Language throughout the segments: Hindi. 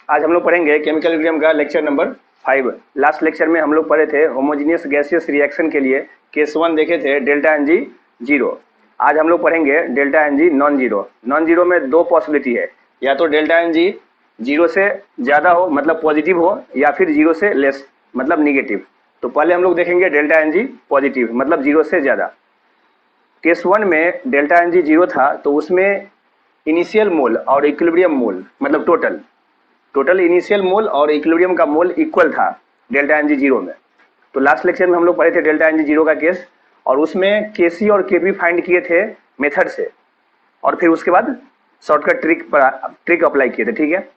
आज हम लोग पढ़ेंगे केमिकल इक्विलिब्रियम का लेक्चर नंबर 5। लास्ट लेक्चर में हम लोग पढ़े थे होमोजेनियस गैसियस रिएक्शन के लिए केस 1 देखे थे डेल्टा एन जी जीरो। आज हम लोग पढ़ेंगे delta N G non zero. Non zero में दो पॉसिबिलिटी है, या तो डेल्टा एन जी जीरो से ज़्यादा हो मतलब पॉजिटिव हो, या फिर जीरो से लेस मतलब निगेटिव। तो पहले हम लोग देखेंगे डेल्टा एन जी पॉजिटिव मतलब जीरो से ज़्यादा। केस 1 में डेल्टा एन जी जीरो था तो उसमें इनिशियल मोल और इक्विलिब्रियम मोल मतलब टोटल इनिशियल मोल और इक्विलिब्रियम का मोल इक्वल था डेल्टा एन जी जीरो में। तो लास्ट लेक्चर में हम लोग पढ़े थे डेल्टा एन जी जीरो का केस, और उसमें केसी और केपी फाइंड किए थे मेथड से, और फिर उसके बाद शॉर्टकट ट्रिक अप्लाई किए थे। ठीक है,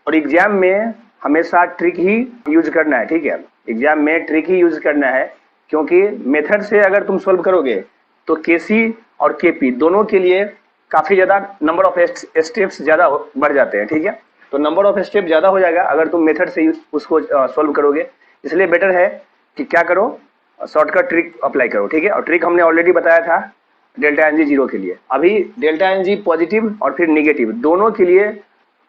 और एग्जाम में हमेशा ट्रिक ही यूज करना है। ठीक है, एग्जाम में ट्रिक ही यूज करना है, क्योंकि मेथड से अगर तुम सोल्व करोगे तो केसी और केपी दोनों के लिए काफ़ी ज़्यादा नंबर ऑफ स्टेप्स ज़्यादा बढ़ जाते हैं। ठीक है, तो नंबर ऑफ स्टेप ज़्यादा हो जाएगा अगर तुम मेथड से उसको सॉल्व करोगे। इसलिए बेटर है कि क्या करो, शॉर्टकट ट्रिक अप्लाई करो। ठीक है, और ट्रिक हमने ऑलरेडी बताया था डेल्टा एन जी जीरो के लिए। अभी डेल्टा एन जी पॉजिटिव और फिर निगेटिव दोनों के लिए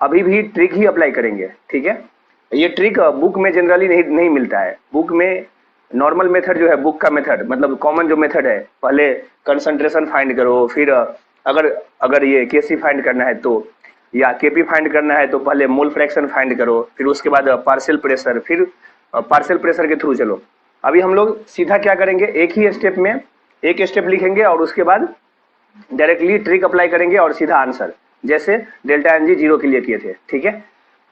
अभी भी ट्रिक ही अप्लाई करेंगे। ठीक है, ये ट्रिक बुक में जनरली नहीं मिलता है। बुक में नॉर्मल मेथड जो है, बुक का मेथड मतलब कॉमन जो मेथड है, पहले कंसंट्रेशन फाइंड करो, फिर अगर ये केसी फाइंड करना है तो, या केपी फाइंड करना है तो पहले मोल फ्रैक्शन फाइंड करो, फिर उसके बाद पार्शियल प्रेशर, फिर पार्शियल प्रेशर के थ्रू चलो। अभी हम लोग सीधा क्या करेंगे, एक ही स्टेप में एक स्टेप लिखेंगे और उसके बाद डायरेक्टली ट्रिक अप्लाई करेंगे और सीधा आंसर, जैसे डेल्टा एन जी जीरो के लिए किए थे। ठीक है,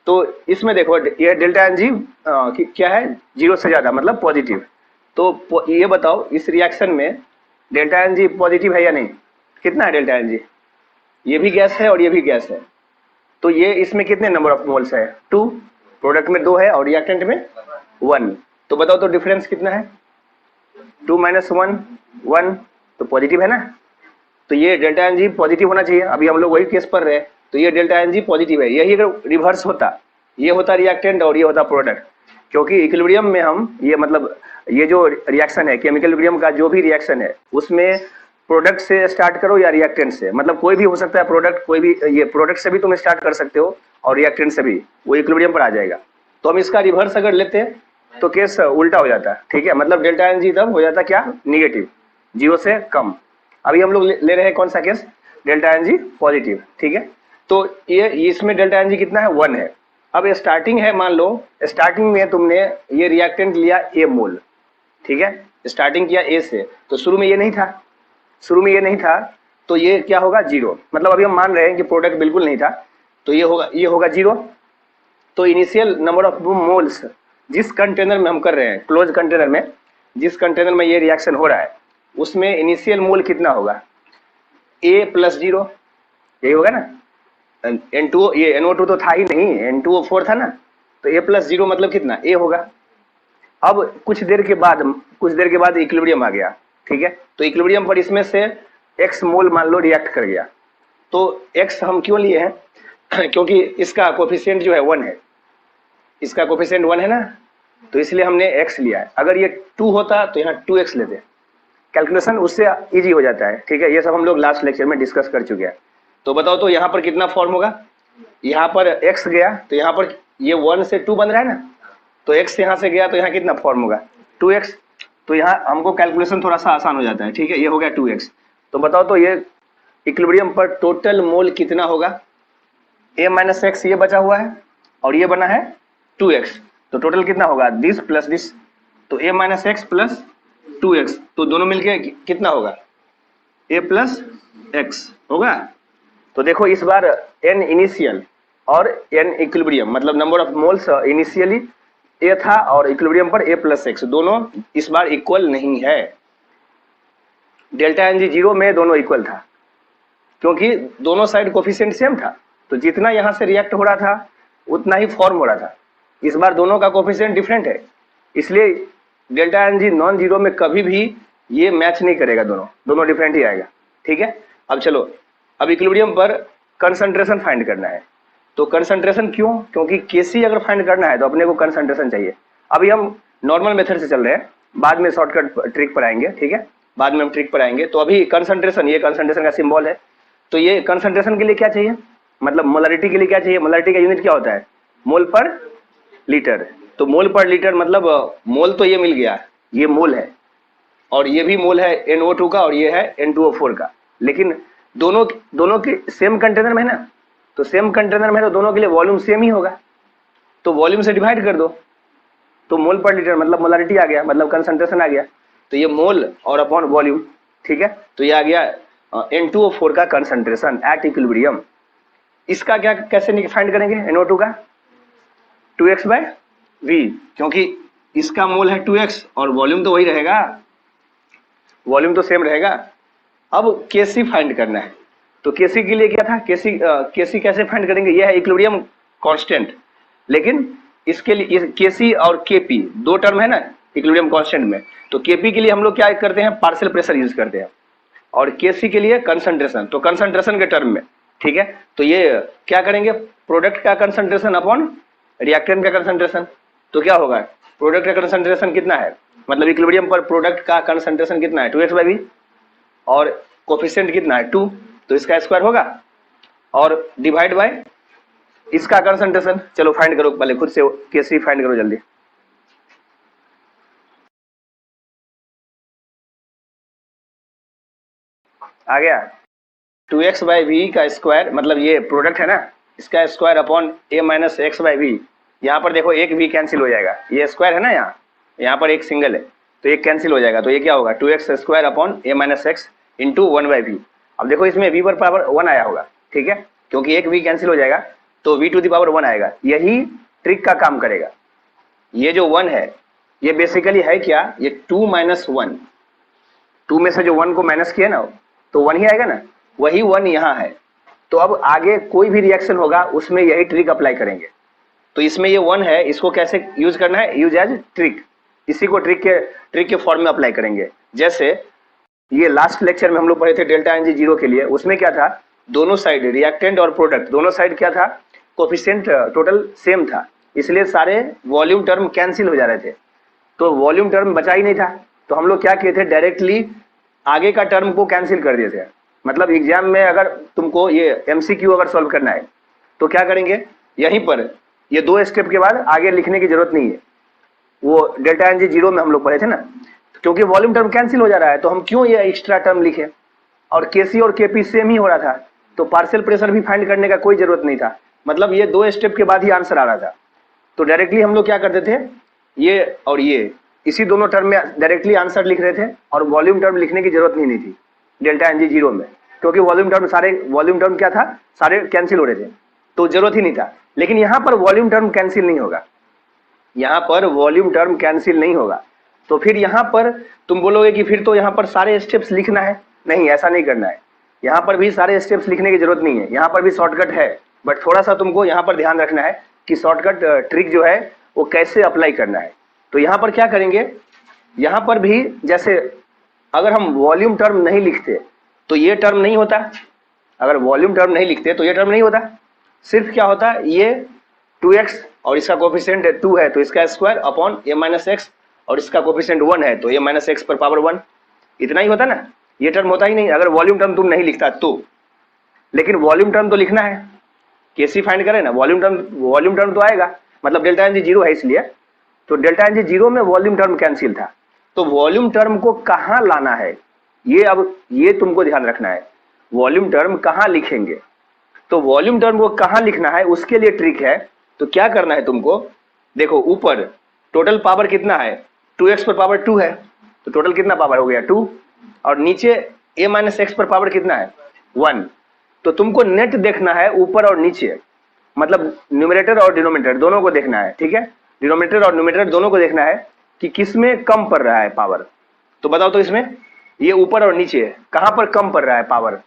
तो इसमें देखो ये डेल्टा एन जी क्या है, जीरो से ज़्यादा मतलब पॉजिटिव। तो ये बताओ इस रिएक्शन में डेल्टा एन जी पॉजिटिव है या नहीं? कितना है डेल्टा एन जी? ये भी गैस है और ये भी गैस है, तो ये इसमें कितने नंबर ऑफ मोल्स है? 2। प्रोडक्ट में 2 है और रिएक्टेंट में 1। तो बताओ तो डिफरेंस कितना है? 2 - 1 1, तो पॉजिटिव है ना। तो ये डेल्टा एन जी पॉजिटिव होना चाहिए। अभी हम लोग वही केस पर रहे, तो ये डेल्टा एन जी पॉजिटिव है। यही अगर रिवर्स होता, ये होता रिएक्टेंट और ये होता प्रोडक्ट, क्योंकि इक्विलिब्रियम में हम ये मतलब ये जो रिएक्शन है केमिकल इक्विलिब्रियम का, जो भी रिएक्शन है उसमें प्रोडक्ट से स्टार्ट करो या रिएक्टेंट से, मतलब कोई भी हो सकता है प्रोडक्ट, कोई भी, ये प्रोडक्ट से भी तुम स्टार्ट कर सकते हो और रिएक्टेंट से भी, वो इक्विलिब्रियम पर आ जाएगा। तो हम इसका रिवर्स अगर लेते तो केस उल्टा हो जाता है। ठीक है, मतलब डेल्टा एन जी तब हो जाता क्या, निगेटिव, जीरो से कम। अभी हम लोग ले रहे हैं कौन सा case, delta N G positive. ठीक है, तो ये इसमें डेल्टा एन जी कितना है, 1 है। अब स्टार्टिंग है, मान लो स्टार्टिंग में तुमने ये रिएक्टेंट लिया ए मोल। ठीक है, स्टार्टिंग किया ए से, तो शुरू में ये नहीं था, तो ये क्या होगा, जीरो। मतलब अभी हम मान रहे हैं कि प्रोडक्ट बिल्कुल नहीं था, तो ये होगा जीरो। तो इनिशियल नंबर ऑफ मोल्स जिस कंटेनर में हम कर रहे हैं, क्लोज कंटेनर में, जिस कंटेनर में ये रिएक्शन हो रहा है उसमें इनिशियल मोल कितना होगा, ए प्लस जीरो, यही होगा ना। N2 ये NO2 तो था ही नहीं, N2O4 था ना, तो A प्लस जीरो मतलब कितना, A होगा। अब कुछ देर के बाद इक्विलिब्रियम आ गया। ठीक है, तो इक्विलिब्रियम पर इसमें से X मोल मान लो रिएक्ट कर गया, तो X हम क्यों लिए हैं क्योंकि इसका कोफिशिएंट जो है 1 है, इसका कोफिशिएंट 1 है ना, तो इसलिए हमने X लिया है। अगर ये 2 होता तो यहाँ 2X लेते, कैलकुलेशन उससे इजी हो जाता है। ठीक है, ये सब हम लोग लास्ट लेक्चर में डिस्कस कर चुके हैं। तो बताओ तो यहाँ पर कितना फॉर्म होगा, यहाँ पर x गया तो यहाँ पर ये 1 से 2 बन रहा है ना, तो x यहाँ से गया तो यहाँ कितना फॉर्म होगा, 2x। तो यहाँ हमको कैलकुलेशन थोड़ा सा आसान हो जाता है। ठीक है, ये हो गया 2x। तो बताओ तो ये इक्विलिब्रियम पर टोटल मोल कितना होगा, a - x ये बचा हुआ है और ये बना है 2x, तो टोटल कितना होगा, दिस प्लस दिस, तो a - x प्लस 2x, तो दोनों मिलके कितना होगा, a प्लस x होगा। तो देखो इस बार n इनिशियल और n इक्विलिब्रियम मतलब number of moles initially a था और इक्विलिब्रियम पर a प्लस x, दोनों इस बार इक्वल नहीं है। डेल्टा एन जी जीरो में दोनों इक्वल था, क्योंकि दोनों साइड कोफिशिएंट सेम था, तो जितना यहाँ से रिएक्ट हो रहा था उतना ही फॉर्म हो रहा था। इस बार दोनों का कोफिशिएंट डिफरेंट है, इसलिए delta N G non zero में कभी भी ये मैच नहीं करेगा, दोनों डिफरेंट ही आएगा। ठीक है, अब चलो, अब इक्विलिब्रियम पर कंसंट्रेशन फाइंड करना है। तो कंसंट्रेशन क्यों, क्योंकि केसी अगर फाइंड करना है तो अपने को कंसंट्रेशन चाहिए। अभी हम नॉर्मल मेथड से चल रहे हैं, बाद में शॉर्टकट ट्रिक पर आएंगे। ठीक है, बाद में हम ट्रिक पर आएंगे। तो अभी कंसंट्रेशन, ये कंसंट्रेशन का सिंबल है, तो ये कंसंट्रेशन के लिए क्या चाहिए, मतलब मोलरिटी के लिए क्या चाहिए, मोलरिटी का यूनिट क्या होता है, मोल पर लीटर। तो मोल पर लीटर मतलब मोल तो ये मिल गया, ये मोल है, और ये भी मोल है NO2 का, और ये है N2O4 का, लेकिन दोनों दोनों के सेम कंटेनर में है ना, तो सेम कंटेनर में है तो दोनों के लिए वॉल्यूम सेम ही होगा, तो वॉल्यूम से डिवाइड कर दो, तो मोल पर लीटर मतलब मोलारिटी आ गया, मतलब कंसंट्रेशन आ गया। तो ये मोल और अपॉन वॉल्यूम, ठीक है। तो ये आ गया N2O4 का कंसंट्रेशन एट इक्विलिब्रियम। इसका क्या कैसे फाइंड करेंगे NO2 का? 2x/v, क्योंकि इसका मोल है 2x और वॉल्यूम तो वही रहेगा, वॉल्यूम तो सेम रहेगा। अब Kc फाइंड करना है, तो Kc के लिए क्या था, Kc कैसे फाइंड करेंगे? ये है इक्विलिब्रियम कांस्टेंट, लेकिन इसके लिए Kc और Kp दो टर्म है ना इक्विलिब्रियम कांस्टेंट में, तो Kp के लिए हम लोग क्या करते हैं, पार्शियल प्रेशर यूज करते हैं, और Kc के लिए कंसंट्रेशन, तो कंसंट्रेशन के टर्म में, ठीक है। तो ये क्या करेंगे, प्रोडक्ट का कंसंट्रेशन अपॉन रिएक्टेंट का कंसंट्रेशन, तो क्या होगा, प्रोडक्ट का कंसंट्रेशन कितना है, मतलब इक्विलिब्रियम पर प्रोडक्ट का कंसंट्रेशन कितना है 2x/v, और कोफिशिएंट कितना है 2, तो इसका स्क्वायर होगा, और डिवाइड बाय इसका कंसंट्रेशन। चलो फाइंड करो, पहले खुद से Kc फाइंड करो जल्दी। आ गया 2x/v का स्क्वायर, मतलब ये प्रोडक्ट है ना, इसका स्क्वायर अपॉन a-x/v। यहाँ पर देखो एक v कैंसिल हो जाएगा, ये स्क्वायर है ना, यहाँ पर एक सिंगल है, तो एक कैंसिल हो जाएगा, तो ये क्या होगा 2x² upon a-x into 1/v। अब देखो इसमें v पर पावर 1 आया होगा, ठीक है, क्योंकि एक v कैंसिल हो जाएगा तो v टू द पावर 1 आएगा, यही ट्रिक का काम करेगा। ये जो 1 है ये बेसिकली है क्या, ये 2 - 1, 2 में से जो 1 को माइनस किया ना तो 1 ही आएगा ना, वही 1 यहाँ है। तो अब आगे कोई भी रिएक्शन होगा उसमें यही ट्रिक अप्लाई करेंगे। तो इसमें ये 1 है, इसको कैसे यूज करना है, यूज एज ट्रिक, इसी को ट्रिक के फॉर्म में अप्लाई करेंगे। जैसे ये लास्ट लेक्चर में हम लोग पढ़े थे डेल्टा Ng 0 के लिए, उसमें क्या था, दोनों साइड रिएक्टेंट और प्रोडक्ट दोनों साइड क्या था, कोफिशिएंट टोटल सेम था, इसलिए सारे वॉल्यूम टर्म कैंसिल हो जा रहे थे, तो वॉल्यूम टर्म बचा ही नहीं था। तो हम लोग क्या किए थे, डायरेक्टली आगे का टर्म को कैंसिल कर दिए थे। मतलब एग्जाम में अगर तुमको ये MCQ अगर सॉल्व करना है तो क्या करेंगे, यहीं पर ये 2 स्टेप के बाद आगे लिखने की जरूरत नहीं है। वो डेल्टा Ng 0 में हम लोग पढ़े थे ना, क्योंकि वॉल्यूम टर्म कैंसिल हो जा रहा है तो हम क्यों ये एक्स्ट्रा टर्म लिखे, और Kc और Kp सेम ही हो रहा था, तो पार्शियल प्रेशर भी फाइंड करने का कोई जरूरत नहीं था, मतलब ये 2 स्टेप के बाद ही आंसर आ रहा था। तो डायरेक्टली हम लोग क्या करते थे, ये और ये इसी दोनों टर्म में डायरेक्टली आंसर लिख रहे थे, और वॉल्यूम टर्म लिखने की जरूरत नहीं थी डेल्टा Ng 0 में, क्योंकि वॉल्यूम टर्म क्या था, सारे कैंसिल हो रहे थे, तो जरूरत ही नहीं था। लेकिन यहाँ पर वॉल्यूम टर्म कैंसिल नहीं होगा, यहाँ पर वॉल्यूम टर्म कैंसिल नहीं होगा, तो फिर यहाँ पर तुम बोलोगे कि फिर तो यहाँ पर सारे स्टेप्स लिखना है, नहीं ऐसा नहीं करना है, यहाँ पर भी सारे स्टेप्स लिखने की जरूरत नहीं है, यहाँ पर भी शॉर्टकट है, बट थोड़ा सा तुमको यहाँ पर ध्यान रखना है कि शॉर्टकट ट्रिक जो है वो कैसे अप्लाई करना है। तो यहाँ पर क्या करेंगे, यहाँ पर भी जैसे अगर हम वॉल्यूम टर्म नहीं लिखते तो ये टर्म नहीं होता, अगर वॉल्यूम टर्म नहीं लिखते तो ये टर्म नहीं होता, सिर्फ क्या होता, ये 2x और इसका कोफिशिएंट 2 है तो इसका स्क्वायर अपॉन a-x, और इसका कोफिशिएंट 1 है तो a-x पर पावर 1, इतना ही होता ना, ये टर्म होता ही नहीं अगर वॉल्यूम टर्म तुम नहीं लिखता तो। लेकिन वॉल्यूम टर्म तो लिखना है, Kc फाइंड करें ना, वॉल्यूम टर्म तो आएगा, मतलब डेल्टा Ng 0 है इसलिए, तो डेल्टा Ng 0 में वॉल्यूम टर्म कैंसिल था, तो वॉल्यूम टर्म को कहाँ लाना है, ये अब ये तुमको ध्यान रखना है, वॉल्यूम टर्म कहाँ लिखेंगे। तो वॉल्यूम टर्म को कहाँ लिखना है उसके लिए ट्रिक है। तो क्या करना है तुमको, देखो ऊपर टोटल पावर कितना है, 2x पर पावर 2 है, तो टोटल कितना पावर हो गया 2, और नीचे a-x पर पावर कितना है 1, तो तुमको नेट देखना है ऊपर और नीचे, मतलब न्यूमरेटर और डिनोमिनेटर दोनों को देखना है, ठीक है, डिनोमिनेटर और न्यूमरेटर दोनों को देखना है कि किसमें कम पड़ रहा है पावर। तो बताओ तो इसमें ये ऊपर और नीचे कहाँ पर कम पड़ रहा है पावर,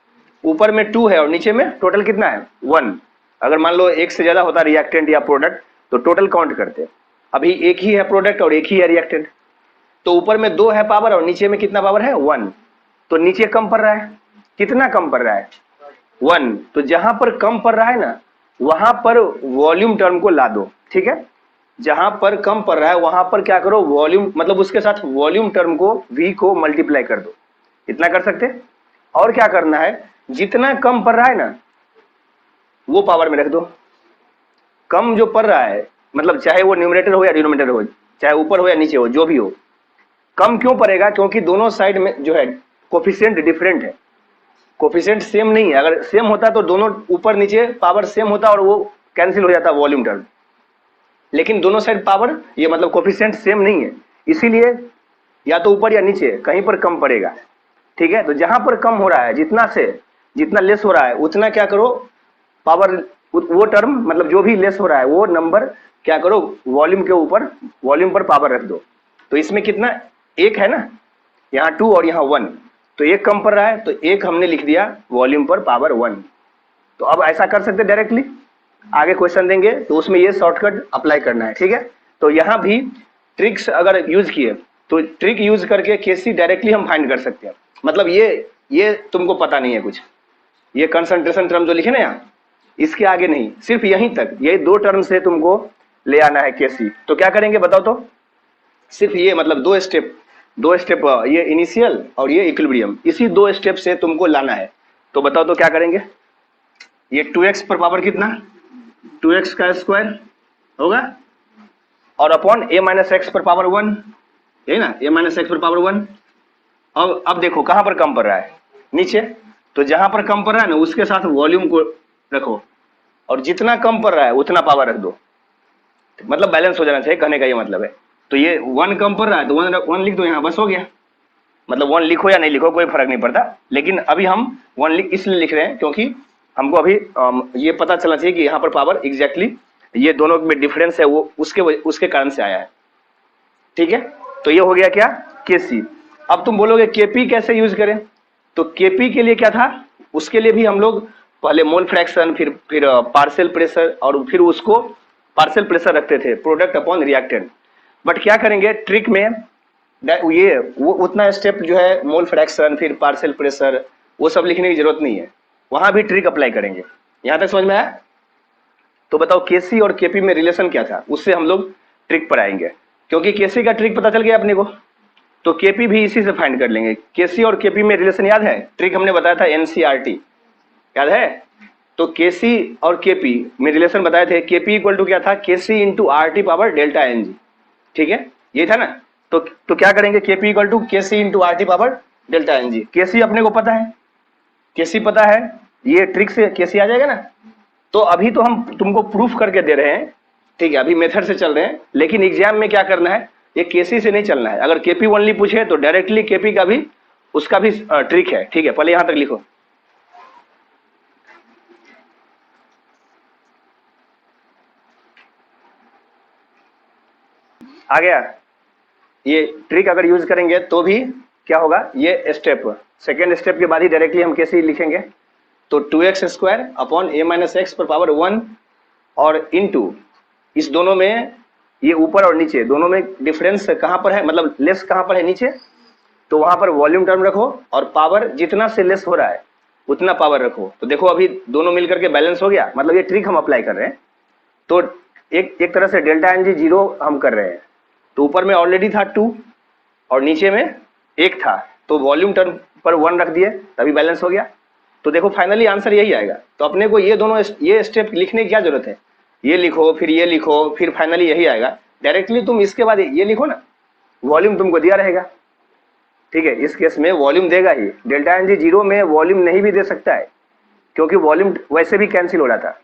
ऊपर में 2 है और नीचे में टोटल कितना है 1। अगर मान लो एक से ज्यादा होता रिएक्टेंट या प्रोडक्ट तो टोटल काउंट करते, अभी एक ही है प्रोडक्ट और एक ही है रिएक्टेंट, तो ऊपर में 2 है पावर और नीचे में कितना पावर है 1, तो नीचे कम पड़ रहा है, कितना कम पड़ रहा है 1, तो जहां पर कम पड़ रहा है ना वहां पर वॉल्यूम टर्म को ला दो, ठीक है, जहां पर कम पड़ रहा है वहां पर क्या करो, वॉल्यूम मतलब उसके साथ वॉल्यूम टर्म को v को मल्टीप्लाई कर दो, इतना कर सकते। और क्या करना है, जितना कम पड़ रहा है ना वो पावर में रख दो, कम जो पड़ रहा है, मतलब चाहे वो न्यूमरेटर हो या डिनोमिनेटर हो, चाहे ऊपर हो या नीचे हो, जो भी हो, कम क्यों पड़ेगा? क्योंकि दोनों साइड में जो है कोफिशिएंट डिफरेंट है, कोफिशिएंट सेम नहीं है। अगर सेम होता तो दोनों ऊपर नीचे पावर सेम होता और वो कैंसिल हो जाता वॉल्यूम टर्म, लेकिन दोनों साइड पावर ये मतलब कोफिशिएंट सेम नहीं है, इसीलिए या तो ऊपर या नीचे कहीं पर कम पड़ेगा। ठीक है, तो जहां पर कम हो रहा है, जितना लेस हो रहा है उतना क्या करो, पावर वो टर्म मतलब जो भी लेस हो रहा है वो नंबर क्या करो, वॉल्यूम के ऊपर, वॉल्यूम पर पावर रख दो। तो इसमें कितना, एक है ना, यहाँ 2 और यहाँ 1, तो एक कम पड़ रहा है तो एक हमने लिख दिया वॉल्यूम पर पावर 1। तो अब ऐसा कर सकते डायरेक्टली, आगे क्वेश्चन देंगे तो उसमें ये शॉर्टकट अप्लाई करना है। ठीक है, तो यहाँ भी ट्रिक्स अगर यूज किए तो ट्रिक यूज करके केसी डायरेक्टली हम फाइंड कर सकते हैं। मतलब ये तुमको पता नहीं है कुछ, ये कंसंट्रेशन टर्म जो लिखे ना यहाँ, इसके आगे नहीं, सिर्फ यहीं तक, ये 2 टर्म से तुमको ले आना है केसी। तो क्या करेंगे बताओ? तो सिर्फ ये मतलब 2 स्टेप ये इनिशियल और ये इक्विलिब्रियम, इसी 2 स्टेप से तुमको लाना है। तो बताओ तो क्या करेंगे? ये 2x पर पावर कितना, 2x का स्क्वायर होगा और अपॉन a माइनस एक्स पर पावर 1, है ना, a माइनस एक्स पर पावर 1। अब देखो कहां पर कम पड़ रहा है, नीचे, तो जहां पर कम पड़ रहा है ना उसके साथ वॉल्यूम को रखो और जितना कम पड़ रहा है उतना पावर रख दो, मतलब बैलेंस हो जाना चाहिए, कहने का ये मतलब है। तो ये 1 कम पड़ रहा है तो 1 लिख दो यहाँ, बस हो गया। मतलब 1 लिखो या नहीं लिखो कोई फर्क नहीं पड़ता, लेकिन अभी हम 1 इसलिए लिख रहे हैं क्योंकि हमको अभी ये पता चलना चाहिए कि यहाँ पर पावर एग्जैक्टली ये दोनों में डिफरेंस है वो उसके कारण से आया है। ठीक है, तो ये हो गया क्या, केसी। अब तुम बोलोगे केपी कैसे यूज करें? तो केपी के लिए क्या था, उसके लिए भी हम लोग पहले मोल फ्रैक्शन, फिर पार्शियल प्रेशर और फिर उसको पार्शियल प्रेशर रखते थे, प्रोडक्ट अपॉन रिएक्टेंट। बट क्या करेंगे ट्रिक में, ये वो उतना स्टेप जो है मोल फ्रैक्शन फिर पार्शियल प्रेशर वो सब लिखने की जरूरत नहीं है, वहां भी ट्रिक अप्लाई करेंगे। यहां तक समझ में आया? तो बताओ केसी और केपी में रिलेशन क्या था, उससे हम लोग ट्रिक पर आएंगे। क्योंकि केसी का ट्रिक पता चल गया अपने को, तो केपी भी इसी से फाइंड कर लेंगे। केसी और केपी में रिलेशन याद है? ट्रिक हमने बताया था एनसीईआरटी, याद है? तो केसी और केपी में रिलेशन बताए थे, केपी इक्वल टू क्या था, KC into R T power delta N G. ठीक है, ये था ना। तो क्या करेंगे, KP equal to KC into R T power delta N G. KC अपने को पता है, केसी पता है, ये ट्रिक से केसी आ जाएगा ना। तो अभी तो हम तुमको प्रूफ करके दे रहे हैं, ठीक है, अभी मेथड से चल रहे हैं, लेकिन एग्जाम में क्या करना है, ये केसी से नहीं चलना है। अगर केपी ओनली पूछे तो डायरेक्टली केपी का भी उसका भी ट्रिक है। ठीक है, पहले यहां तक लिखो। आ गया? ये ट्रिक अगर यूज करेंगे तो भी क्या होगा, ये स्टेप, सेकेंड स्टेप के बाद ही डायरेक्टली हम केसी लिखेंगे। तो 2x square upon a minus x पर पावर 1 और इनटू इस दोनों में, ये ऊपर और नीचे दोनों में डिफरेंस कहां पर है, मतलब लेस कहां पर है, नीचे, तो वहां पर वॉल्यूम टर्म रखो और पावर जितना से लेस हो रहा है उतना पावर रखो। तो देखो अभी दोनों मिलकर के बैलेंस हो गया, मतलब ये ट्रिक हम अप्लाई कर रहे हैं। तो एक तरह से डेल्टा एन जी 0 हम कर रहे हैं। तो ऊपर में ऑलरेडी था 2 और नीचे में 1 था, तो वॉल्यूम टर्म पर 1 रख दिए, तभी बैलेंस हो गया। तो देखो फाइनली आंसर यही आएगा। तो अपने को ये दोनों ये स्टेप लिखने की क्या जरूरत है, ये लिखो फिर ये लिखो फिर फाइनली यही आएगा। डायरेक्टली तुम इसके बाद ये लिखो ना, वॉल्यूम तुमको दिया रहेगा। ठीक है, इस केस में वॉल्यूम देगा ही, डेल्टा एन जी 0 में वॉल्यूम नहीं भी दे सकता है, क्योंकि वॉल्यूम वैसे भी कैंसिल हो रहा था,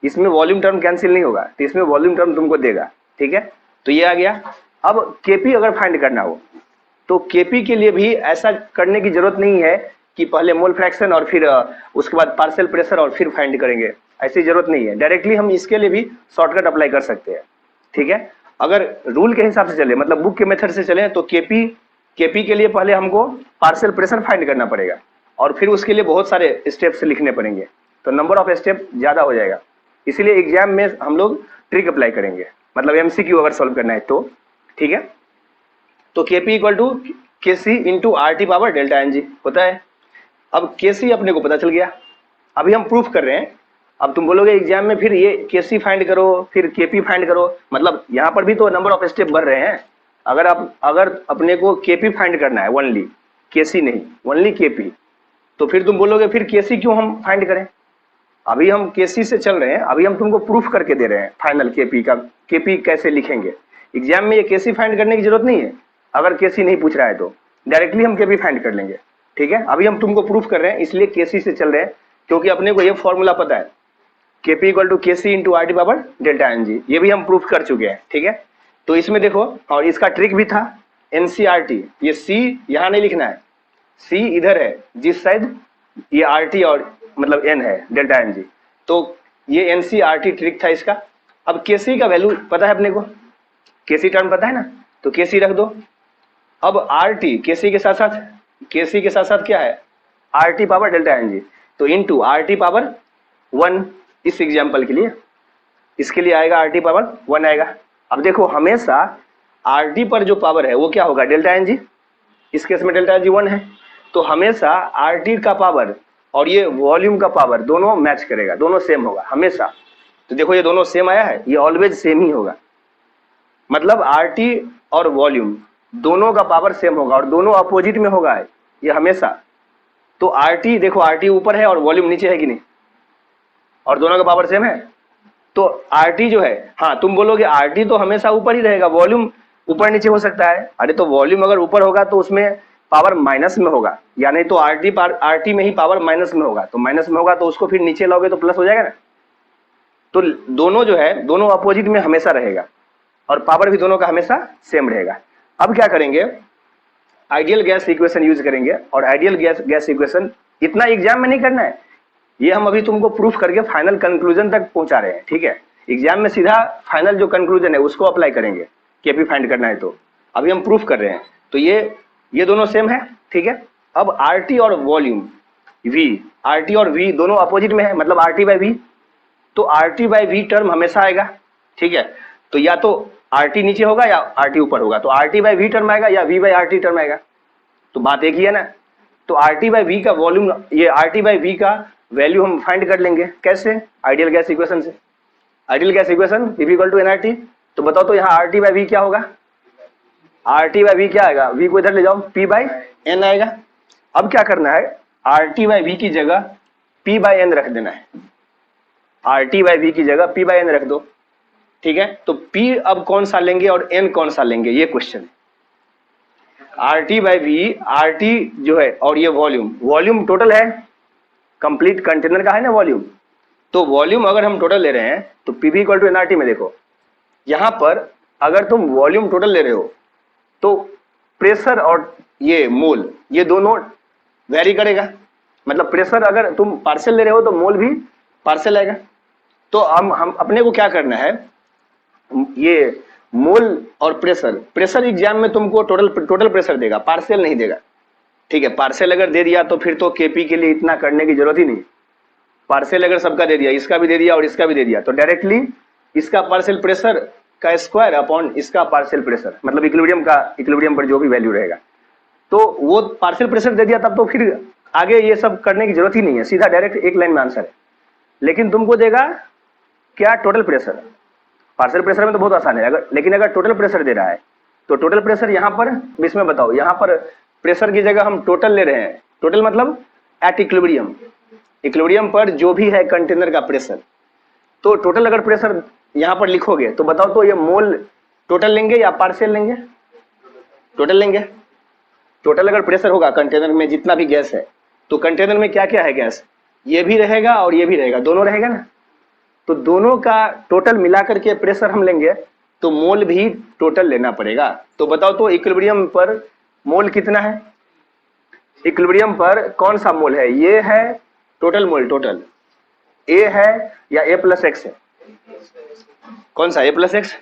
इसमें वॉल्यूम टर्म कैंसिल नहीं होगा, तो इसमें वॉल्यूम टर्म तुमको देगा। ठीक है, तो ये आ गया। अब केपी अगर फाइंड करना हो तो केपी के लिए भी ऐसा करने की जरूरत नहीं है कि पहले मोल फ्रैक्शन और फिर उसके बाद पार्शियल प्रेशर और फिर फाइंड करेंगे, ऐसी जरूरत नहीं है। डायरेक्टली हम इसके लिए भी शॉर्टकट अप्लाई कर सकते हैं। ठीक है, अगर रूल के हिसाब से चले, मतलब बुक के मेथड से चले, तो केपी के लिए पहले हमको पार्शियल प्रेशर फाइंड करना पड़ेगा और फिर उसके लिए बहुत सारे स्टेप्स लिखने पड़ेंगे, तो नंबर ऑफ स्टेप ज्यादा हो जाएगा। इसीलिए एग्जाम में हम लोग ट्रिक अप्लाई करेंगे, मतलब एमसीक्यू अगर सॉल्व करना है तो। ठीक है, तो KP equal to KC into R T power delta N G होता है। अब केसी अपने को पता चल गया, अभी हम प्रूफ कर रहे हैं। अब तुम बोलोगे एग्जाम में फिर ये केसी फाइंड करो फिर केपी फाइंड करो, मतलब यहाँ पर भी तो नंबर ऑफ स्टेप बढ़ रहे हैं। अगर अपने को केपी फाइंड करना है ओनली, केसी नहीं, ओनली केपी, तो फिर तुम बोलोगे फिर केसी क्यों हम फाइंड करें, अभी हम केसी से चल रहे हैं, अभी हम तुमको प्रूफ करके दे रहे हैं फाइनल केपी का, केपी कैसे लिखेंगे। एग्जाम में ये केसी फाइंड करने की जरूरत नहीं है, अगर केसी नहीं पूछ रहा है तो डायरेक्टली हम केपी फाइंड कर लेंगे, ठीक है। अभी हम तुमको प्रूफ कर रहे हैं, इसलिए केसी से चल रहे हैं, क्योंकि अपने को ये फॉर्मूला पता है, KP equal to KC into R T power delta N G, ये भी हम प्रूफ कर चुके हैं, ठीक है। तो इसमें देखो, और इसका ट्रिक भी था एनसीआरटी, ये सी यहाँ नहीं लिखना है, सी इधर है जिस साइड ये आर टी और मतलब एन है डेल्टा एन जी, तो ये एनसीआरटी ट्रिक था इसका। अब केसी का वैल्यू पता है अपने को, केसी टर्म पता है ना, तो केसी रख दो। अब आर टी केसी के साथ साथ, केसी के साथ साथ क्या है, R T power delta N g, तो इंटू आर टी पावर 1, इस एग्जाम्पल के लिए, इसके लिए आएगा आर टी पावर 1 आएगा। अब देखो हमेशा आर टी पर जो पावर है वो क्या होगा, डेल्टा एन जी, इस केस में डेल्टा एन जी 1 है, तो हमेशा आर टी का पावर और ये वॉल्यूम का पावर दोनों मैच करेगा, दोनों सेम होगा हमेशा। तो देखो ये दोनों सेम आया है, ये ऑलवेज सेम ही होगा, मतलब आर टी और वॉल्यूम दोनों का पावर सेम होगा और दोनों अपोजिट में होगा ये हमेशा। तो आर टी देखो, आर टी ऊपर है और वॉल्यूम नीचे है कि नहीं, और दोनों का पावर सेम है, तो आर टी जो है, हाँ तुम बोलोगे आर टी तो हमेशा ऊपर ही रहेगा, वॉल्यूम ऊपर नीचे हो सकता है। अरे तो वॉल्यूम अगर ऊपर होगा तो उसमें पावर माइनस में होगा, या नहीं तो आर टी में ही पावर माइनस में होगा, तो माइनस में होगा तो उसको फिर नीचे लाओगे तो प्लस हो जाएगा ना। तो दोनों जो है दोनों अपोजिट में हमेशा रहेगा और पावर भी दोनों का हमेशा सेम रहेगा। अब क्या करेंगे, आइडियल गैस इक्वेशन यूज करेंगे, और आइडियल गैस इक्वेशन इतना एग्जाम में नहीं करना है, ये हम अभी तुमको प्रूफ करके फाइनल कंक्लूजन तक पहुंचा रहे हैं, ठीक है। एग्जाम में सीधा फाइनल जो कंक्लूजन है उसको अप्लाई करेंगे, केपी फाइंड करना है तो अभी हम प्रूफ कर रहे हैं। तो ये दोनों सेम है, ठीक है। अब आर टी और वॉल्यूम वी, आर टी और वी दोनों अपोजिट में है, मतलब आर टी बाई वी, तो R T by V term हमेशा आएगा, ठीक है। तो या तो आर टी नीचे होगा या आर टी ऊपर होगा, तो R T by V term आएगा या V by R T term आएगा, तो बात एक ही है ना। तो आर टी बाई वी का वॉल्यूम, ये आर टी बाई वी का वैल्यू हम फाइंड कर लेंगे, कैसे, आइडियल गैस इक्वेशन से। Ideal gas equation P equal to nRT, तो बताओ तो यहाँ आर टी बाई वी क्या होगा, आर टी बाई वी क्या आएगा, वी को इधर ले जाओ, P बाई एन आएगा। अब क्या करना है, आर टी बाई वी की जगह P बाई एन रख देना है, आर टी बाई वी की जगह P बाई एन रख दो, ठीक है। तो P अब कौन सा लेंगे और N कौन सा लेंगे, ये क्वेश्चन है। R T by V, R T जो है और ये वॉल्यूम टोटल है, कंप्लीट कंटेनर का है ना वॉल्यूम, तो वॉल्यूम अगर हम टोटल ले रहे हैं तो P इक्वल टू एनआरटी में देखो, यहां पर अगर तुम वॉल्यूम टोटल ले रहे हो तो प्रेशर और ये मोल ये दोनों वेरी करेगा, मतलब प्रेशर अगर तुम पार्शियल ले रहे हो तो मोल भी पार्शियल आएगा। तो हम अपने को क्या करना है, ये मोल और प्रेशर एग्जाम में तुमको टोटल प्रेशर देगा, पार्शियल नहीं देगा, ठीक है। पार्शियल अगर दे दिया तो फिर तो केपी के लिए इतना करने की जरूरत ही नहीं। पार्शियल अगर सबका दे दिया, इसका भी दे दिया और इसका भी दे दिया, तो डायरेक्टली इसका पार्शियल प्रेशर का स्क्वायर अपॉन इसका पार्शियल प्रेशर, मतलब इक्विलिब्रियम पर जो भी वैल्यू रहेगा, तो वो पार्शियल प्रेशर दे दिया, तब तो फिर आगे ये सब करने की जरूरत ही नहीं है, सीधा डायरेक्ट एक लाइन में आंसर है। लेकिन तुमको देगा क्या, टोटल प्रेशर। पार्शियल प्रेशर में तो बहुत आसान है, लेकिन अगर टोटल प्रेशर दे रहा है तो टोटल प्रेशर यहाँ पर इसमें बताओ, यहाँ पर प्रेशर की जगह हम टोटल ले रहे हैं, टोटल मतलब एट इक्विलिब्रियम पर जो भी है कंटेनर का प्रेशर, तो टोटल अगर प्रेशर यहाँ पर लिखोगे तो बताओ तो ये मोल टोटल लेंगे या पार्शियल लेंगे, टोटल लेंगे। टोटल अगर प्रेशर होगा कंटेनर में जितना भी गैस है, तो कंटेनर में क्या क्या है गैस, ये भी रहेगा और ये भी रहेगा, दोनों रहेगा ना, तो दोनों का टोटल मिलाकर के प्रेशर हम लेंगे, तो मोल भी टोटल लेना पड़ेगा। तो बताओ तो इक्विलिब्रियम पर मोल कितना है, इक्विलिब्रियम पर कौन सा मोल है, ये है टोटल मोल, टोटल ए है या ए प्लस एक्स है, कौन सा, ए प्लस एक्स,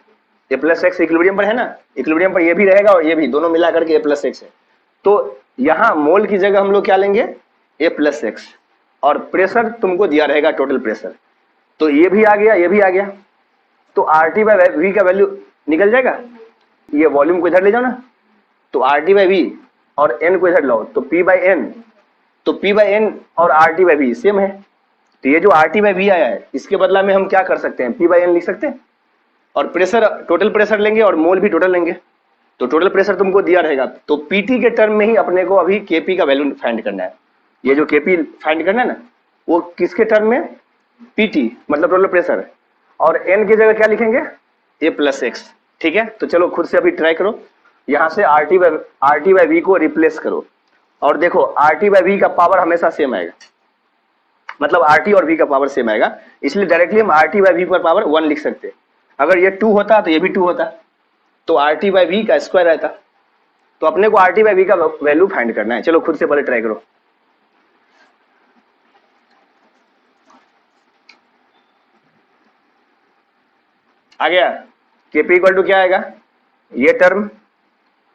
ए प्लस एक्स इक्विलिब्रियम पर है ना, इक्विलिब्रियम पर ये भी रहेगा और ये भी, दोनों मिला करके ए प्लस एक्स है। तो यहाँ मोल की जगह हम लोग क्या लेंगे, ए प्लस एक्स, और प्रेशर तुमको दिया रहेगा टोटल प्रेशर, तो ये भी आ गया, ये भी आ गया, तो आर टी बाई वी का वैल्यू निकल जाएगा, ये वॉल्यूम को इधर ले जाओ ना, तो आर टी बाई वी और एन को इधर लाओ, तो P बाई एन, तो P बाई एन और R T by V same है, तो ये जो आर टी बाई वी आया है इसके बदला में हम क्या कर सकते हैं, P बाई एन लिख सकते हैं, और प्रेशर टोटल प्रेशर लेंगे और मोल भी टोटल लेंगे, तो टोटल प्रेशर तुमको दिया रहेगा, तो PT के टर्म में ही अपने को अभी KP का वैल्यू फाइंड करना है। ये जो KP फाइंड करना है ना, वो किसके टर्म में, PT मतलब टोटल प्रेशर, और N की जगह क्या लिखेंगे, A प्लस एक्स। ठीक है, तो चलो खुद से अभी ट्राई करो, यहाँ से RT बाई V को रिप्लेस करो, और देखो RT बाई V का पावर हमेशा सेम आएगा, मतलब RT और V का पावर सेम आएगा, इसलिए डायरेक्टली हम RT बाई V पर पावर 1 लिख सकते। अगर ये 2 होता तो ये भी 2 होता, तो RT बाई V का स्क्वायर रहता। तो अपने को RT बाई V का वैल्यू फाइंड करना है। चलो खुद से पहले ट्राई करो। आ गया, Kp इक्वल टू क्या आएगा, ये term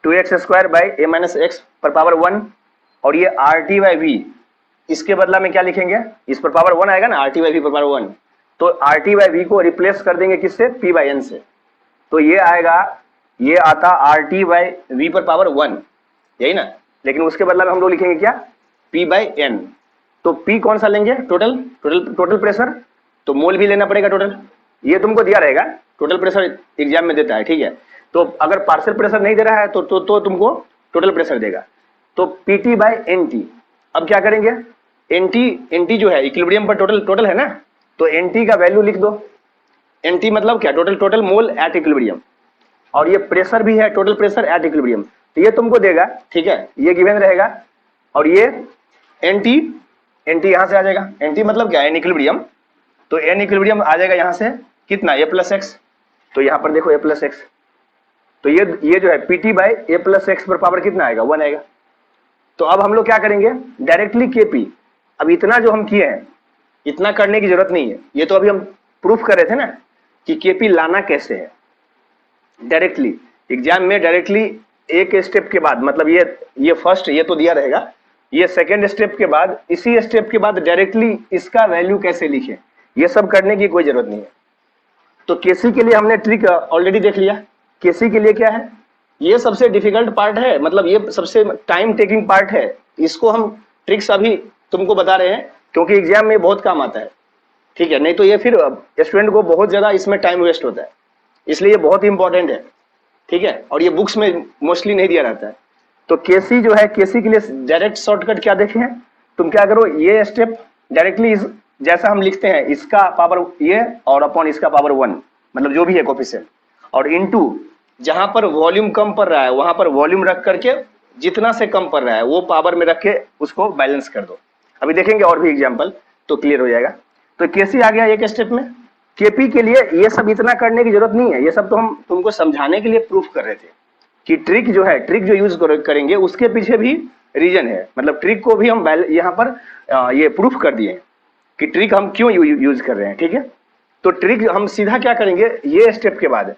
2x square by a minus x पर पावर 1, और ये RT बाई V, इसके बदला में क्या लिखेंगे, इस पर पावर 1 आएगा ना, RT बाई V पर पावर 1, तो RT बाई V को रिप्लेस कर देंगे किससे, P बाई N से, तो ये आएगा, ये आता RT बाई V पर पावर 1, यही ना, लेकिन उसके बदला में हम लोग लिखेंगे क्या, P बाई N। तो P कौन सा लेंगे, टोटल प्रेशर, तो मोल भी लेना पड़ेगा टोटल, ये तुमको दिया रहेगा, टोटल प्रेशर एग्जाम में देता है। ठीक है, तो अगर पार्शियल प्रेशर नहीं दे रहा है तो तुमको टोटल प्रेशर देगा, तो PT बाई NT। अब क्या करेंगे, NT जो है इक्विलिब्रियम पर टोटल है ना, तो NT का वैल्यू लिख दो। NT मतलब क्या, टोटल मोल एट इक्विलिब्रियम, और ये प्रेशर भी है, टोटल प्रेशर एट इक्विलिब्रियम, तो ये तुमको देगा। ठीक है, ये गिवन रहेगा, और ये NT यहां से आ जाएगा, NT मतलब क्या, N इक्विलिब्रियम, तो N इक्विलिब्रियम आ जाएगा यहां से कितना, A प्लस एक्स, तो यहां पर देखो A प्लस एक्स, तो ये जो है PT by A plus x पर पावर कितना आएगा, 1 आएगा। तो अब हम लोग क्या करेंगे, डायरेक्टली Kp, अब इतना जो हम किए हैं इतना करने की जरूरत नहीं है, ये तो अभी हम प्रूफ कर रहे थे ना कि Kp लाना कैसे है। डायरेक्टली एग्जाम में डायरेक्टली एक स्टेप के बाद, मतलब ये फर्स्ट ये तो दिया रहेगा, ये सेकेंड स्टेप के बाद, इसी स्टेप के बाद डायरेक्टली इसका वैल्यू कैसे लिखे, ये सब करने की कोई जरूरत नहीं है। तो केसी के लिए हमने ट्रिक ऑलरेडी देख लिया। केसी के लिए क्या है, ये सबसे डिफिकल्ट पार्ट है, मतलब ये सबसे टाइम टेकिंग पार्ट है, इसको हम ट्रिक्स अभी तुमको बता रहे हैं क्योंकि एग्जाम में बहुत काम आता है। ठीक है, नहीं तो ये फिर स्टूडेंट को बहुत ज्यादा इसमें टाइम वेस्ट होता है, इसलिए ये बहुत इंपॉर्टेंट है। ठीक है, और ये बुक्स में मोस्टली नहीं दिया रहता है। तो केसी जो है, केसी के लिए डायरेक्ट शॉर्टकट क्या देखे हैं, तुम क्या करो, ये स्टेप डायरेक्टली जैसा हम लिखते हैं, इसका पावर ये और अपॉन इसका पावर 1, मतलब जो भी है कोफिशिएंट, और इनटू जहां पर वॉल्यूम कम पड़ रहा है वहां पर वॉल्यूम रख करके जितना से कम पड़ रहा है वो पावर में रख के उसको बैलेंस कर दो। अभी देखेंगे और भी एग्जांपल तो क्लियर हो जाएगा। तो केसी आ गया एक स्टेप में। केपी के लिए ये सब इतना करने की जरूरत नहीं है, ये सब तो हम तुमको समझाने के लिए प्रूफ कर रहे थे कि ट्रिक जो है, ट्रिक जो यूज करेंगे उसके पीछे भी रीजन है, मतलब ट्रिक को भी हम यहाँ पर ये प्रूफ कर दिए कि ट्रिक हम क्यों यूज कर रहे हैं। ठीक है, तो ट्रिक हम सीधा क्या करेंगे, ये स्टेप के बाद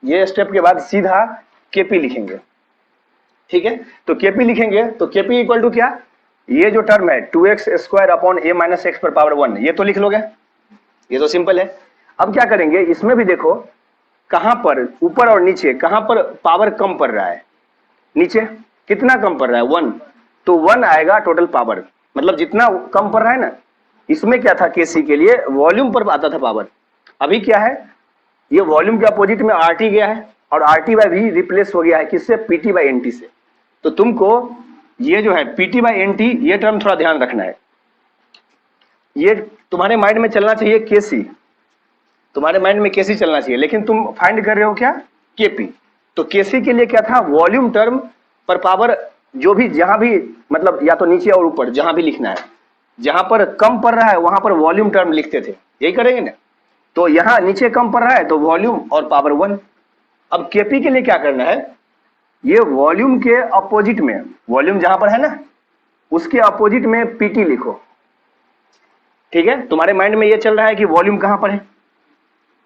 ये स्टेप के बाद सीधा केपी लिखेंगे। ठीक है, तो केपी लिखेंगे तो केपी इक्वल टू क्या, ये जो टर्म है 2x square upon a minus x पर पावर 1, ये तो लिख लोगे, ये तो सिंपल है। अब क्या करेंगे, इसमें भी देखो कहां पर ऊपर और नीचे कहां पर पावर कम पड़ रहा है, नीचे कितना कम पड़ रहा है, 1, तो 1 आएगा टोटल पावर, मतलब जितना कम पड़ रहा है ना। इसमें क्या था, केसी के लिए वॉल्यूम पर आता था पावर, अभी क्या है, ये वॉल्यूम के अपोजिट में RT गया है और RT बाई V रिप्लेस हो गया है किससे, PT बाई NT से। तो तुमको ये जो है PT बाई NT ये टर्म थोड़ा ध्यान रखना है, ये तुम्हारे माइंड में चलना चाहिए केसी, तुम्हारे माइंड में केसी चलना चाहिए, लेकिन तुम फाइंड कर रहे हो क्या, केपी। तो केसी के लिए क्या था, वॉल्यूम टर्म पर पावर जो भी जहां भी, मतलब या तो नीचे और ऊपर जहां भी लिखना है, जहां पर कम पड़ रहा है वहां पर वॉल्यूम टर्म लिखते थे, यही करेंगे ना। तो यहां नीचे कम पड़ रहा है तो वॉल्यूम और पावर 1। अब केपी के लिए क्या करना है, ये वॉल्यूम के अपोजिट में, वॉल्यूम जहां पर है ना उसके अपोजिट में पीटी लिखो। ठीक है, तुम्हारे माइंड में ये चल रहा है कि वॉल्यूम कहां पर है,